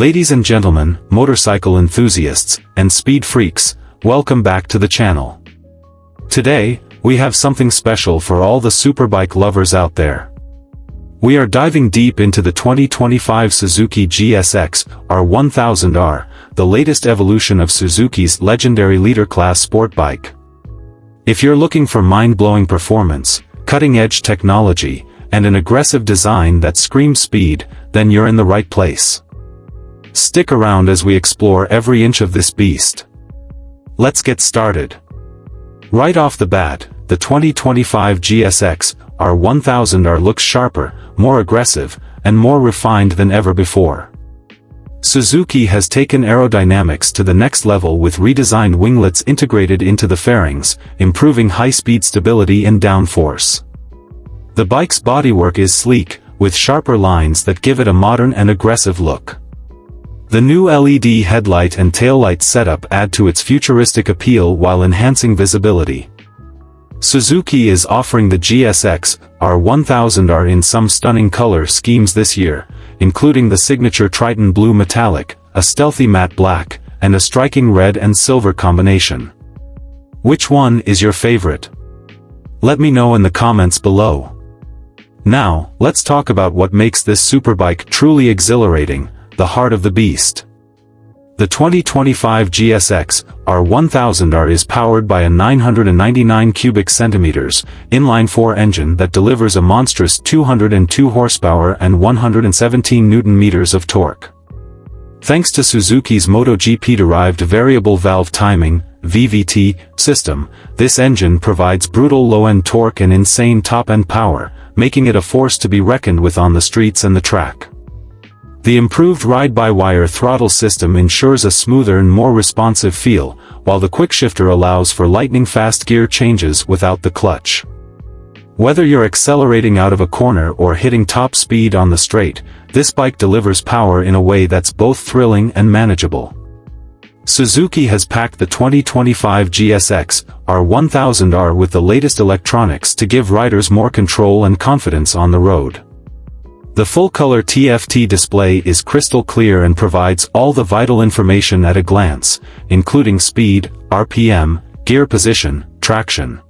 Ladies and gentlemen, motorcycle enthusiasts, and speed freaks, welcome back to the channel. Today, we have something special for all the superbike lovers out there. We are diving deep into the 2025 Suzuki GSX-R1000R, the latest evolution of Suzuki's legendary leader-class sport bike. If you're looking for mind-blowing performance, cutting-edge technology, and an aggressive design that screams speed, then you're in the right place. Stick around as we explore every inch of this beast. Let's get started. Right off the bat, the 2025 GSX-R1000R looks sharper, more aggressive, and more refined than ever before. Suzuki has taken aerodynamics to the next level with redesigned winglets integrated into the fairings, improving high-speed stability and downforce. The bike's bodywork is sleek, with sharper lines that give it a modern and aggressive look. The new LED headlight and taillight setup add to its futuristic appeal while enhancing visibility. Suzuki is offering the GSX-R1000R in some stunning color schemes this year, including the signature Triton Blue Metallic, a stealthy matte black, and a striking red and silver combination. Which one is your favorite? Let me know in the comments below. Now, let's talk about what makes this superbike truly exhilarating, the heart of the beast. The 2025 GSX-R1000R is powered by a 999 cubic centimeters inline-4 engine that delivers a monstrous 202 horsepower and 117 Newton-meters of torque. Thanks to Suzuki's MotoGP-derived variable valve timing (VVT) system, this engine provides brutal low-end torque and insane top-end power, making it a force to be reckoned with on the streets and the track. The improved ride-by-wire throttle system ensures a smoother and more responsive feel, while the quickshifter allows for lightning-fast gear changes without the clutch. Whether you're accelerating out of a corner or hitting top speed on the straight, this bike delivers power in a way that's both thrilling and manageable. Suzuki has packed the 2025 GSX-R1000R with the latest electronics to give riders more control and confidence on the road. The full-color TFT display is crystal clear and provides all the vital information at a glance, including speed, RPM, gear position, traction,